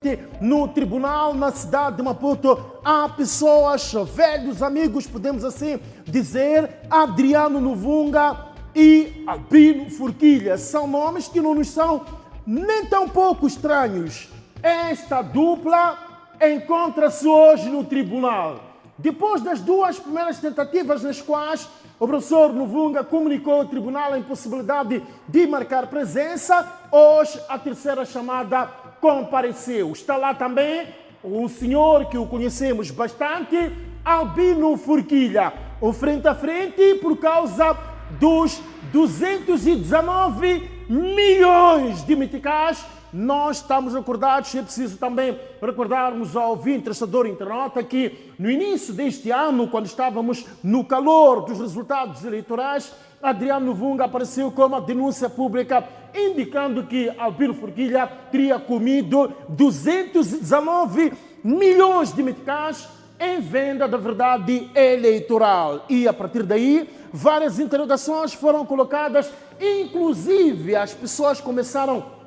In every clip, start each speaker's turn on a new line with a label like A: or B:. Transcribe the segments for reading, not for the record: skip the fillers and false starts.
A: No tribunal, na cidade de Maputo, há pessoas, velhos amigos, podemos assim dizer, Adriano Novunga e Albino Forquilha. São nomes que não nos são nem tão pouco estranhos. Esta dupla encontra-se hoje no tribunal. Depois das duas primeiras tentativas nas quais o professor Novunga comunicou ao tribunal a impossibilidade de marcar presença, hoje a terceira chamada compareceu. Está lá também o senhor que o conhecemos bastante, Albino Forquilha. O frente a frente por causa dos 219 milhões de meticais. Nós estamos recordados, é preciso também recordarmos ao ouvinte, traçador internauta, que no início deste ano, quando estávamos no calor dos resultados eleitorais, Adriano Novunga apareceu com uma denúncia pública indicando que Albino Forquilha teria comido 219 milhões de meticais em venda da verdade eleitoral. E a partir daí, várias interrogações foram colocadas, inclusive as pessoas começaram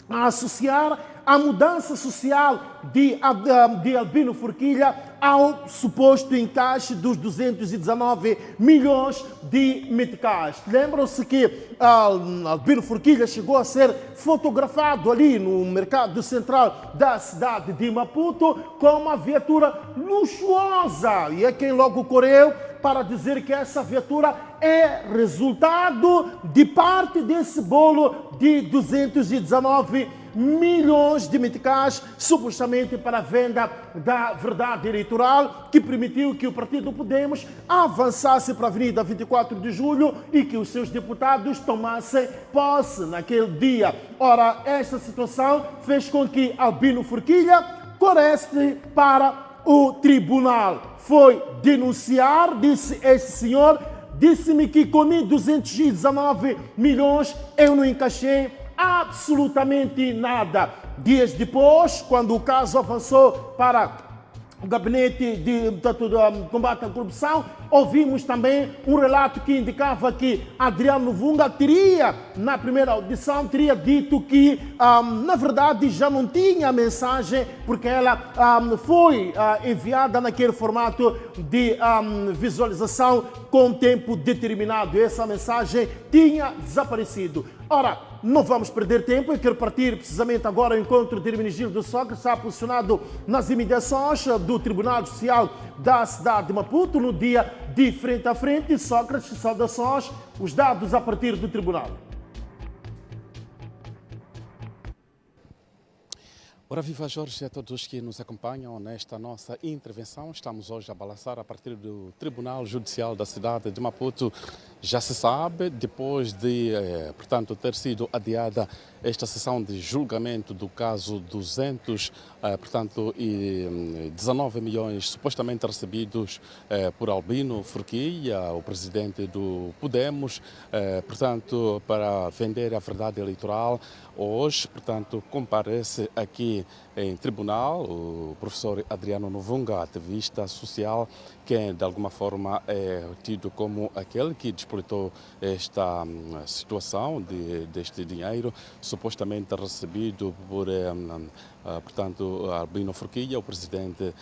A: a associar a mudança social de Albino Forquilha ao suposto encaixe dos 219 milhões de meticais. Lembram-se que Albino Forquilha chegou a ser fotografado ali no mercado central da cidade de Maputo com uma viatura luxuosa. E é quem logo correu para dizer que essa viatura é resultado de parte desse bolo de 219 milhões de meticais, supostamente para a venda da verdade eleitoral, que permitiu que o Partido Podemos avançasse para a Avenida 24 de Julho e que os seus deputados tomassem posse naquele dia. Ora, esta situação fez com que Albino Forquilha corresse para o tribunal. Foi denunciar, disse este senhor, disse-me que comi 219 milhões, eu não encaixei absolutamente nada. Dias depois, quando o caso avançou para o gabinete de combate à corrupção, ouvimos também um relato que indicava que Adriano Novunga teria, na primeira audição, teria dito que, na verdade, já não tinha a mensagem, porque ela foi enviada naquele formato de visualização com tempo determinado. Essa mensagem tinha desaparecido. Ora, não vamos perder tempo, eu quero partir precisamente agora ao encontro de Hermenegildo Sócrates, está posicionado nas imediações do Tribunal Judicial da cidade de Maputo, no dia de frente a frente. Sócrates, saudações, os dados a partir do tribunal.
B: Ora, viva Jorge, a todos que nos acompanham nesta nossa intervenção. Estamos hoje a balançar a partir do Tribunal Judicial da cidade de Maputo. Já se sabe, depois de, portanto, ter sido adiada esta sessão de julgamento do caso 219 milhões supostamente recebidos por Albino Forquilha, o presidente do Podemos, portanto, para vender a verdade eleitoral. Hoje, portanto, comparece aqui em tribunal o professor Adriano Novunga, ativista social, que de alguma forma é tido como aquele que despolitou esta situação deste dinheiro supostamente recebido por portanto, Albino Forquilha, o presidente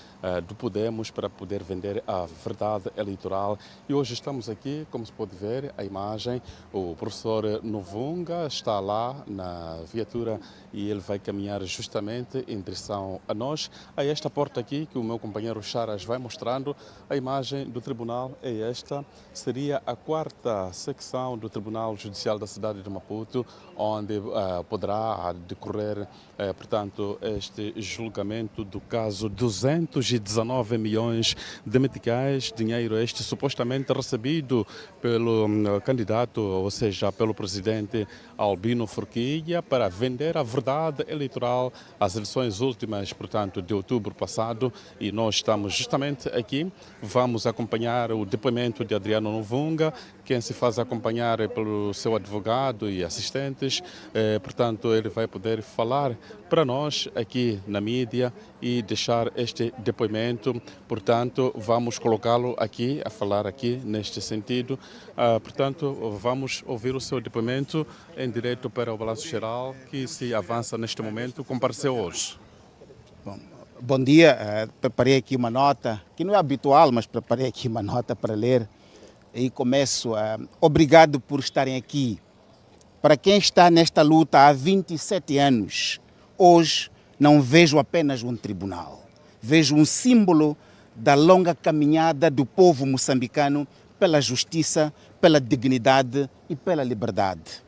B: do Podemos, para poder vender a verdade eleitoral. E hoje estamos aqui, como se pode ver, a imagem, o professor Novunga está lá na viatura e ele vai caminhar justamente em direção a nós, a esta porta aqui que o meu companheiro Charas vai mostrando. A imagem do tribunal é esta, seria a quarta secção do Tribunal Judicial da cidade de Maputo, onde poderá decorrer, portanto, este julgamento do caso 219 milhões de meticais, dinheiro este supostamente recebido pelo candidato, ou seja, pelo presidente Albino Forquilha, para vender a verdade eleitoral às eleições últimas, portanto, de outubro passado. E nós estamos justamente aqui, vamos acompanhar o depoimento de Adriano Novunga, quem se faz acompanhar pelo seu advogado e assistentes, portanto, ele vai poder falar para nós aqui na mídia e deixar este depoimento. Portanto, vamos colocá-lo aqui, a falar aqui neste sentido. Portanto, vamos ouvir o seu depoimento em direto para o Balanço Geral, que se avança neste momento, compareceu hoje.
C: Bom dia, preparei aqui uma nota, que não é habitual, mas preparei aqui uma nota para ler. E começo, obrigado por estarem aqui. Para quem está nesta luta há 27 anos, hoje não vejo apenas um tribunal. Vejo um símbolo da longa caminhada do povo moçambicano pela justiça, pela dignidade e pela liberdade.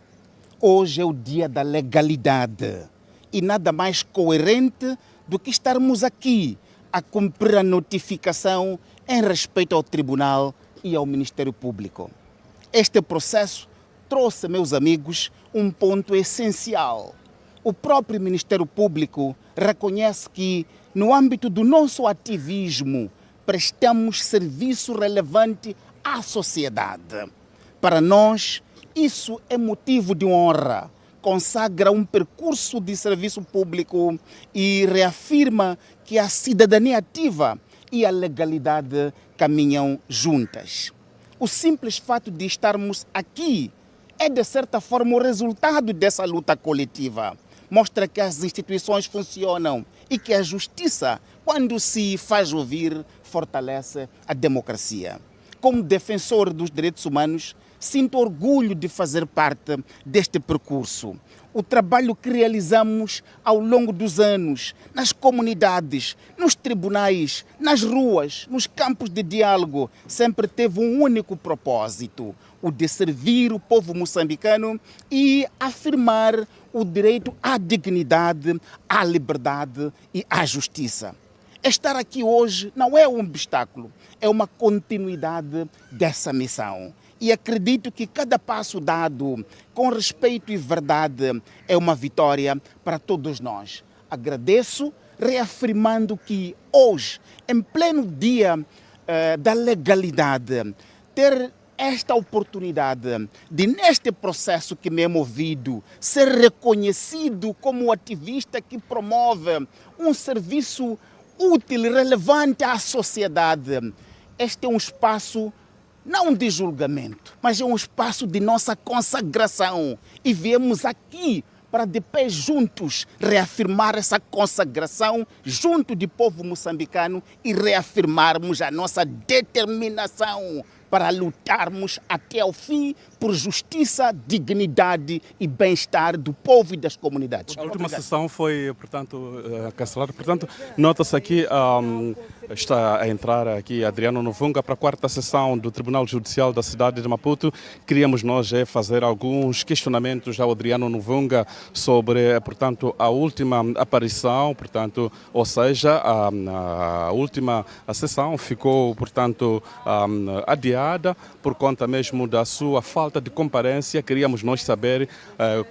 C: Hoje é o dia da legalidade e nada mais coerente do que estarmos aqui a cumprir a notificação em respeito ao Tribunal e ao Ministério Público. Este processo trouxe, meus amigos, um ponto essencial. O próprio Ministério Público reconhece que, no âmbito do nosso ativismo, prestamos serviço relevante à sociedade. Para nós, isso é motivo de honra, consagra um percurso de serviço público e reafirma que a cidadania ativa e a legalidade caminham juntas. O simples fato de estarmos aqui é, de certa forma, o resultado dessa luta coletiva. Mostra que as instituições funcionam e que a justiça, quando se faz ouvir, fortalece a democracia. Como defensor dos direitos humanos, sinto orgulho de fazer parte deste percurso. O trabalho que realizamos ao longo dos anos, nas comunidades, nos tribunais, nas ruas, nos campos de diálogo, sempre teve um único propósito: o de servir o povo moçambicano e afirmar o direito à dignidade, à liberdade e à justiça. Estar aqui hoje não é um obstáculo, é uma continuidade dessa missão. E acredito que cada passo dado com respeito e verdade é uma vitória para todos nós. Agradeço, reafirmando que hoje, em pleno dia da legalidade, ter esta oportunidade de, neste processo que me é movido, ser reconhecido como ativista que promove um serviço útil e relevante à sociedade. Este é um espaço não de julgamento, mas é um espaço de nossa consagração. E viemos aqui para de pé juntos reafirmar essa consagração junto do povo moçambicano e reafirmarmos a nossa determinação para lutarmos até ao fim por justiça, dignidade e bem-estar do povo e das comunidades.
B: A última sessão foi, portanto, cancelada. Portanto, nota-se aqui, está a entrar aqui Adriano Novunga para a quarta sessão do Tribunal Judicial da cidade de Maputo. Queríamos nós fazer alguns questionamentos ao Adriano Novunga sobre, portanto, a última aparição, portanto, ou seja, a última sessão ficou, portanto, adiada por conta mesmo da sua falta de comparência. Queríamos nós saber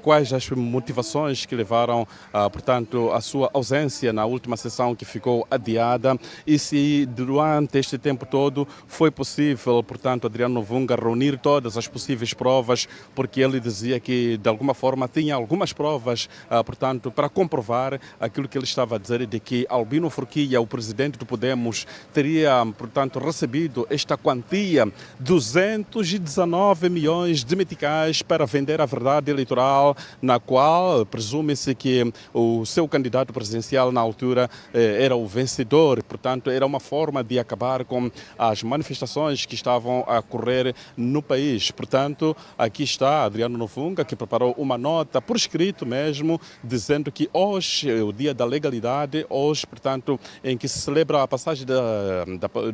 B: quais as motivações que levaram, portanto, a sua ausência na última sessão que ficou adiada e se durante este tempo todo foi possível, portanto, Adriano Novunga reunir todas as possíveis provas, porque ele dizia que, de alguma forma, tinha algumas provas, portanto, para comprovar aquilo que ele estava a dizer de que Albino Furquilha, o presidente do Podemos, teria, portanto, recebido esta quantia 219 milhões de meticais para vender a verdade eleitoral, na qual presume-se que o seu candidato presidencial na altura era o vencedor. Portanto, era uma forma de acabar com as manifestações que estavam a ocorrer no país. Portanto, aqui está Adriano Novunga, que preparou uma nota por escrito mesmo, dizendo que hoje é o dia da legalidade, hoje, portanto, em que se celebra a passagem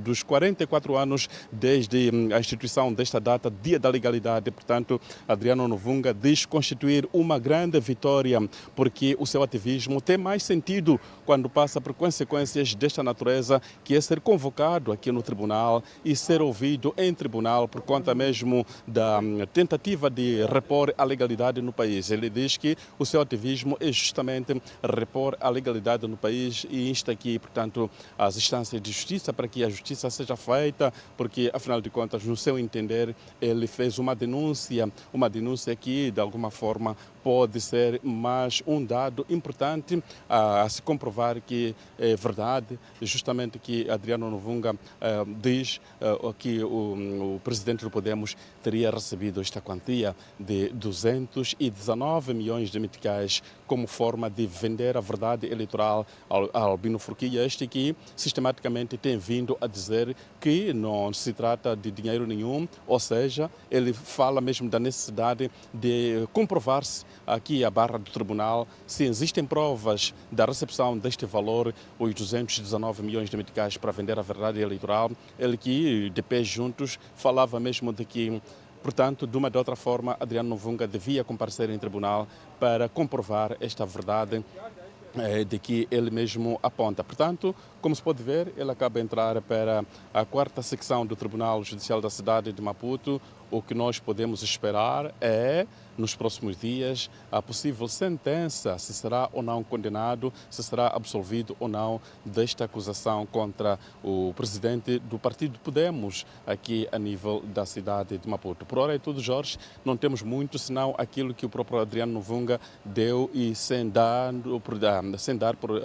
B: dos 44 anos desde a instituição desta data, Dia da Legalidade. Portanto, Adriano Novunga diz constituir uma grande vitória, porque o seu ativismo tem mais sentido quando passa por consequências desta natureza, que é ser convocado aqui no tribunal e ser ouvido em tribunal por conta mesmo da tentativa de repor a legalidade no país. Ele diz que o seu ativismo é justamente repor a legalidade no país e insta aqui, portanto, as instâncias de justiça para que a justiça seja feita, porque, afinal de contas, no seu entender, ele fez uma denúncia que, de alguma forma, pode ser mais um dado importante a se comprovar que é verdade, justamente interessante que Adriano Novunga diz que o presidente do Podemos teria recebido esta quantia de 219 milhões de meticais como forma de vender a verdade eleitoral ao Albino Furquilha, este que sistematicamente tem vindo a dizer que não se trata de dinheiro nenhum, ou seja, ele fala mesmo da necessidade de comprovar-se aqui à barra do tribunal se existem provas da recepção deste valor, os 219 milhões de meticais para vender a verdade eleitoral. Ele que, de pés juntos, falava mesmo de que, portanto, de uma ou de outra forma, Adriano Novunga devia comparecer em tribunal para comprovar esta verdade de que ele mesmo aponta. Portanto, como se pode ver, ele acaba de entrar para a 4ª secção do Tribunal Judicial da cidade de Maputo. O que nós podemos esperar é, nos próximos dias, a possível sentença, se será ou não condenado, se será absolvido ou não desta acusação contra o presidente do partido Podemos, aqui a nível da cidade de Maputo. Por hora é tudo, Jorge. Não temos muito, senão aquilo que o próprio Adriano Novunga deu e sem dar,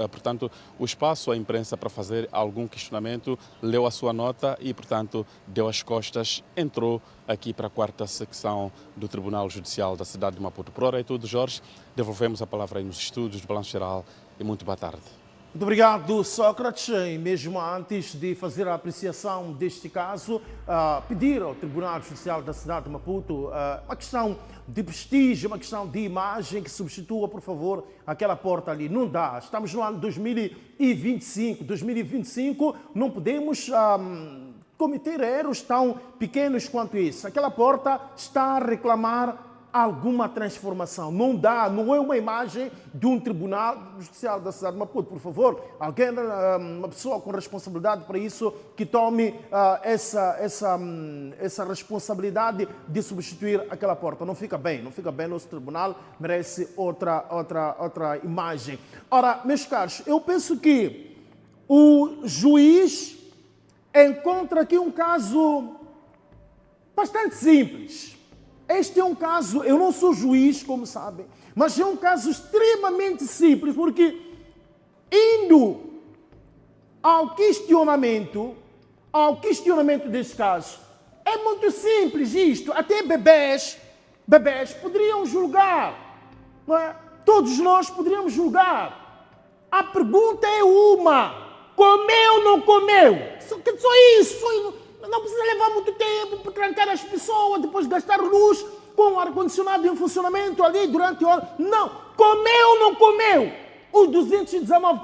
B: portanto, o espaço à imprensa para fazer algum questionamento, leu a sua nota e, portanto, deu as costas, entrou aqui para a 4ª secção do Tribunal Judicial da cidade de Maputo. Por hora é tudo, Jorge. Devolvemos a palavra aí nos estúdios do Balanço Geral e muito boa tarde.
A: Muito obrigado, Sócrates. E mesmo antes de fazer a apreciação deste caso, pedir ao Tribunal Judicial da cidade de Maputo uma questão de prestígio, uma questão de imagem, que substitua, por favor, aquela porta ali. Não dá. Estamos no ano 2025. 2025 não podemos cometer erros tão pequenos quanto isso. Aquela porta está a reclamar alguma transformação. Não dá, não é uma imagem de um tribunal judicial da cidade de Maputo. Por favor, alguém, uma pessoa com responsabilidade para isso, que tome essa responsabilidade de substituir aquela porta. Não fica bem, não fica bem. Nosso tribunal merece outra imagem. Ora, meus caros, eu penso que o juiz encontra aqui um caso bastante simples. Este é um caso, eu não sou juiz, como sabem, mas é um caso extremamente simples, porque indo ao questionamento deste caso, é muito simples isto. Até bebés poderiam julgar, não é? Todos nós poderíamos julgar. A pergunta é uma: comeu ou não comeu? Só isso. Não precisa levar muito tempo para trancar as pessoas, depois gastar luz com o ar-condicionado em funcionamento ali durante horas. Não. Comeu ou não comeu? Os 219.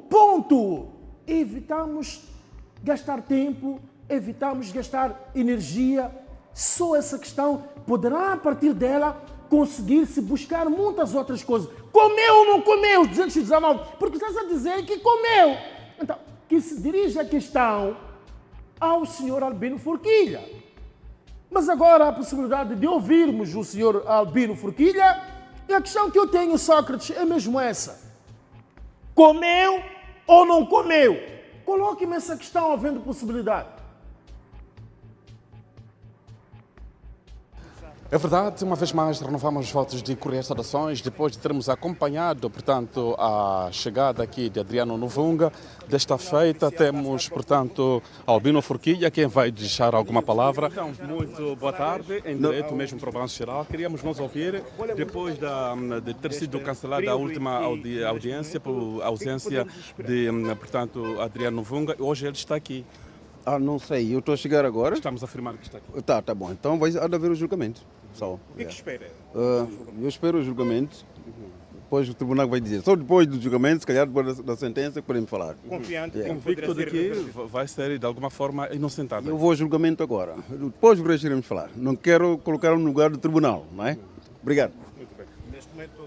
A: Ponto. Evitamos gastar tempo, evitamos gastar energia. Só essa questão poderá, a partir dela, conseguir-se buscar muitas outras coisas. Comeu ou não comeu os 219? Porque estás a dizer que comeu. Então, que se dirige a questão ao senhor Albino Furquilha. Mas agora a possibilidade de ouvirmos o senhor Albino Furquilha, e a questão que eu tenho, Sócrates, é mesmo essa: comeu ou não comeu? Coloque-me essa questão, havendo possibilidade.
B: É verdade, uma vez mais renovamos os votos de Correia de Saudações, depois de termos acompanhado, portanto, a chegada aqui de Adriano Novunga. Desta feita temos, portanto, Albino Furquilha, quem vai deixar alguma palavra. Então, muito boa tarde, em direto mesmo para o Balanço Geral. Queríamos nos ouvir, depois de ter sido cancelada a última audiência por ausência de, portanto, Adriano Novunga. Hoje ele está aqui.
D: Não sei, eu estou a chegar agora.
B: Estamos a afirmar que está aqui.
D: Tá bom. Então vai haver o julgamento. Só.
B: O que é que espera?
D: Eu espero o julgamento. Depois o tribunal vai dizer. Só depois do julgamento, se calhar depois da sentença, podemos falar.
B: Confiante, convicto de que vai ser de alguma forma inocentado.
D: Eu vou ao julgamento agora. Depois iremos falar. Não quero colocar no lugar do tribunal, não é? Obrigado.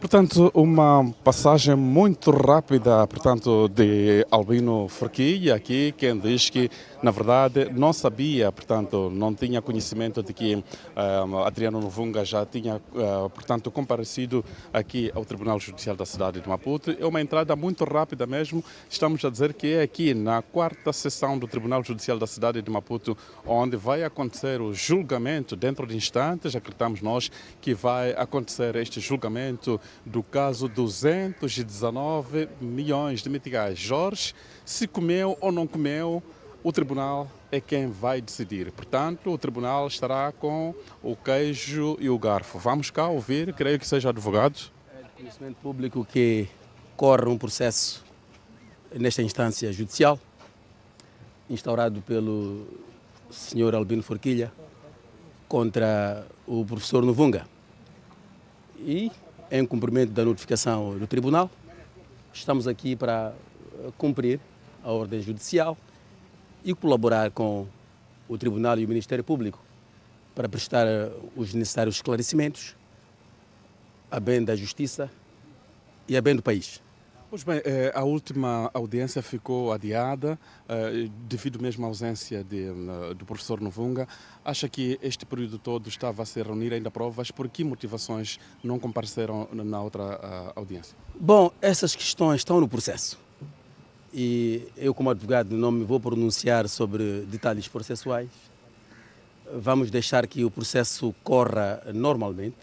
B: Portanto, uma passagem muito rápida, portanto, de Albino Furquilha aqui, quem diz que, na verdade, não sabia, portanto, não tinha conhecimento de que Adriano Novunga já tinha, portanto, comparecido aqui ao Tribunal Judicial da cidade de Maputo. É uma entrada muito rápida mesmo. Estamos a dizer que é aqui na 4ª sessão do Tribunal Judicial da cidade de Maputo, onde vai acontecer o julgamento. Dentro de instantes, acreditamos nós que vai acontecer este julgamento julgamento do caso 219 milhões de meticais. Jorge, se comeu ou não comeu, o tribunal é quem vai decidir. Portanto, o tribunal estará com o queijo e o garfo. Vamos cá ouvir, creio que seja advogado.
E: É de conhecimento público que corre um processo nesta instância judicial, instaurado pelo Sr. Albino Forquilha contra o professor Novunga. E, em cumprimento da notificação do tribunal, estamos aqui para cumprir a ordem judicial e colaborar com o tribunal e o Ministério Público para prestar os necessários esclarecimentos a bem da justiça e a bem do país.
B: Pois bem, a última audiência ficou adiada devido mesmo à ausência do professor Novunga. Acha que este período todo estava a se reunir ainda provas? Por que motivações não compareceram na outra audiência?
E: Bom, essas questões estão no processo e eu, como advogado, não me vou pronunciar sobre detalhes processuais. Vamos deixar que o processo corra normalmente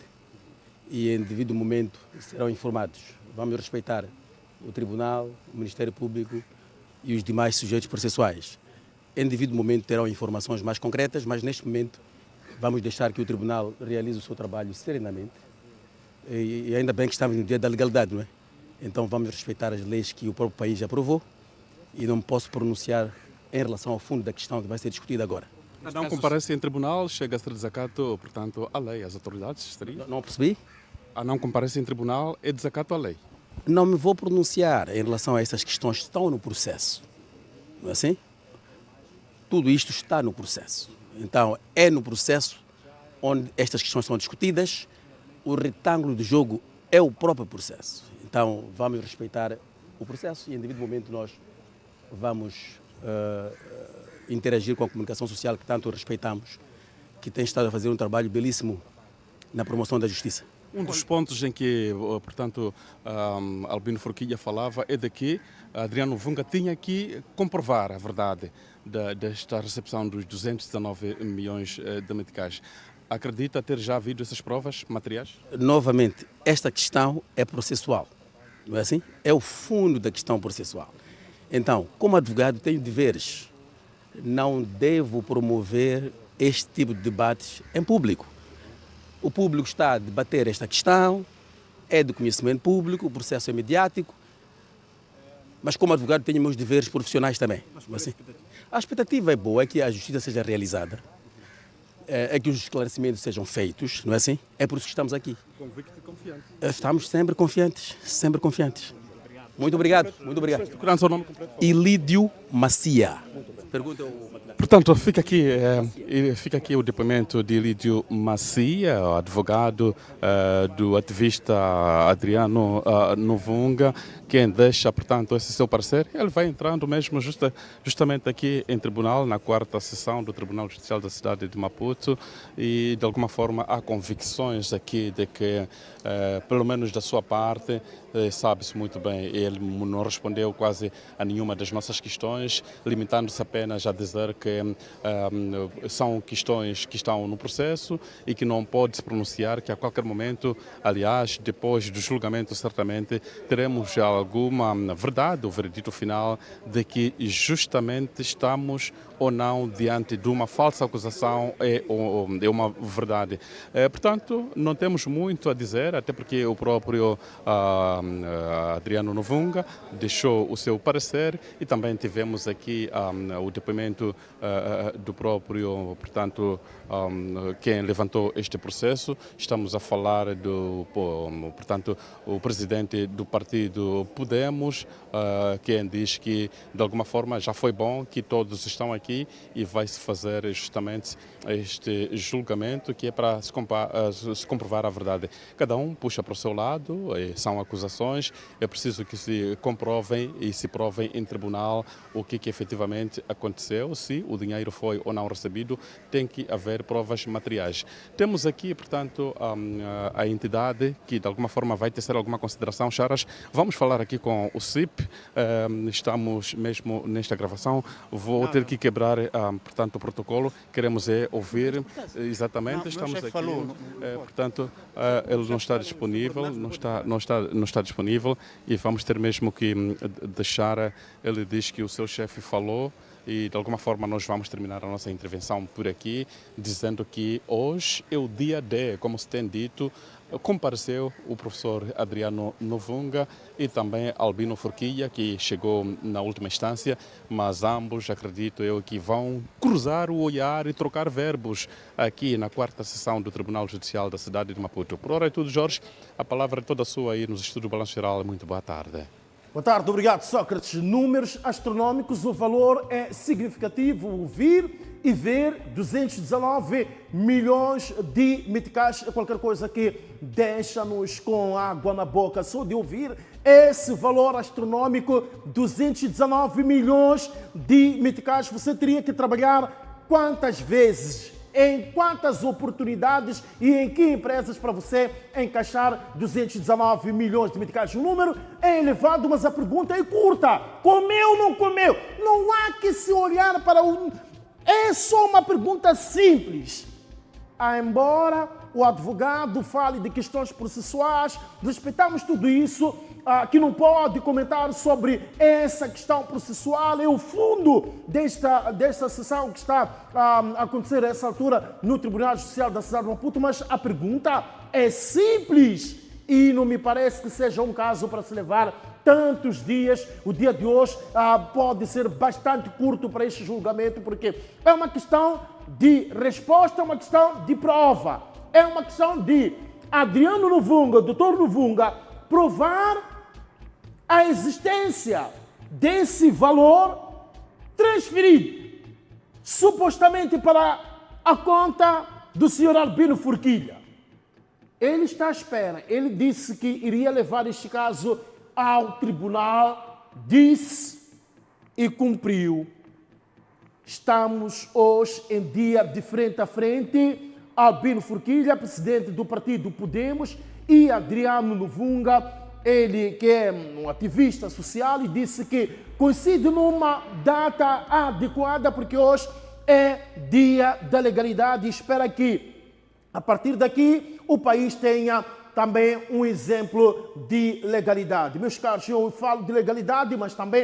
E: e, em devido momento, serão informados. Vamos respeitar o Tribunal, o Ministério Público e os demais sujeitos processuais. Em devido momento terão informações mais concretas, mas neste momento vamos deixar que o Tribunal realize o seu trabalho serenamente. E ainda bem que estamos no dia da legalidade, não é? Então vamos respeitar as leis que o próprio país aprovou e não posso pronunciar em relação ao fundo da questão que vai ser discutida agora.
B: Não comparece em tribunal, chega a ser desacato, portanto, à lei, às autoridades? Seria?
E: Não percebi?
B: Não comparece em tribunal é desacato à lei.
E: Não me vou pronunciar em relação a essas questões que estão no processo. Não é assim? Tudo isto está no processo. Então, é no processo onde estas questões são discutidas. O retângulo do jogo é o próprio processo. Então, vamos respeitar o processo e, em devido momento, nós vamos interagir com a comunicação social que tanto respeitamos, que tem estado a fazer um trabalho belíssimo na promoção da justiça.
B: Um dos pontos em que, portanto, Albino Forquilha falava é de que Adriano Novunga tinha que comprovar a verdade desta recepção dos 219 milhões de meticais. Acredita ter já havido essas provas materiais?
E: Novamente, esta questão é processual, não é assim? É o fundo da questão processual. Então, como advogado, tenho deveres. Não devo promover este tipo de debates em público. O público está a debater esta questão, é de conhecimento público, o processo é mediático, mas como advogado tenho meus deveres profissionais também. Assim, a expectativa é boa, é que a justiça seja realizada, é que os esclarecimentos sejam feitos, não é assim? É por isso que estamos aqui.
B: Convicto e confiante.
E: Estamos sempre confiantes, sempre confiantes. Muito obrigado, muito obrigado.
B: Procurando o seu nome completo.
E: Ilídio Macia. Pergunta ao...
B: Portanto, fica aqui o depoimento de Ilídio Macia, advogado do ativista Adriano Novunga, quem deixa, portanto, esse seu parecer. Ele vai entrando mesmo justamente aqui em tribunal, na 4ª sessão do Tribunal Judicial da cidade de Maputo, e de alguma forma há convicções aqui de que, pelo menos da sua parte, sabe-se muito bem, ele não respondeu quase a nenhuma das nossas questões, limitando-se apenas a dizer que são questões que estão no processo e que não pode se pronunciar, que a qualquer momento, aliás, depois do julgamento, certamente teremos alguma verdade, o veredito final de que justamente estamos ou não diante de uma falsa acusação é uma verdade. Portanto, não temos muito a dizer, até porque o próprio Adriano Novunga deixou o seu parecer e também tivemos aqui o depoimento do próprio, portanto, quem levantou este processo. Estamos a falar portanto, o presidente do partido Podemos, quem diz que, de alguma forma, já foi bom que todos estão aqui e vai-se fazer justamente este julgamento que é para se comprovar a verdade. Cada um puxa para o seu lado, são acusações, é preciso que se comprovem e se provem em tribunal o que efetivamente aconteceu, se o dinheiro foi ou não recebido, tem que haver provas materiais. Temos aqui, portanto, a entidade que de alguma forma vai tecer alguma consideração. Charas, vamos falar aqui com o CIP, estamos mesmo nesta gravação, vou ter que quebrar celebrar, portanto, o protocolo. Queremos ouvir exatamente. Estamos aqui. Portanto, ele não está disponível, não está disponível e vamos ter mesmo que deixar. Ele diz que o seu chefe falou. E, de alguma forma, nós vamos terminar a nossa intervenção por aqui, dizendo que hoje é o dia D, como se tem dito, compareceu o professor Adriano Novunga e também Albino Forquilha, que chegou na última instância, mas ambos, acredito eu, que vão cruzar o olhar e trocar verbos aqui na 4ª sessão do Tribunal Judicial da cidade de Maputo. Por hora é tudo, Jorge. A palavra é toda sua aí nos estudos do Balanço Geral. Muito boa tarde.
A: Boa tarde, obrigado, Sócrates. Números astronómicos, o valor é significativo. Ouvir e ver 219 milhões de meticais é qualquer coisa que deixa-nos com água na boca. Só de ouvir esse valor astronômico, 219 milhões de meticais, você teria que trabalhar quantas vezes? Em quantas oportunidades e em que empresas para você encaixar 219 milhões de meticais? O número é elevado, mas a pergunta é curta. Comeu ou não comeu? Não há que se olhar para o... É só uma pergunta simples. Embora o advogado fale de questões processuais, respeitamos tudo isso, que não pode comentar sobre essa questão processual, é o fundo desta sessão que está a acontecer a essa altura no Tribunal Judicial da cidade de Maputo, mas a pergunta é simples e não me parece que seja um caso para se levar tantos dias. O dia de hoje pode ser bastante curto para este julgamento, porque é uma questão de resposta, é uma questão de prova, é uma questão de Adriano Novunga, doutor Novunga, provar a existência desse valor transferido, supostamente para a conta do senhor Albino Forquilha. Ele está à espera, ele disse que iria levar este caso ao tribunal, disse e cumpriu. Estamos hoje em dia de frente a frente, Albino Forquilha, presidente do partido Podemos, e Adriano Novunga, ele que é um ativista social, e disse que coincide numa data adequada, porque hoje é dia da legalidade e espera que, a partir daqui, o país tenha também um exemplo de legalidade. Meus caros, eu falo de legalidade, mas também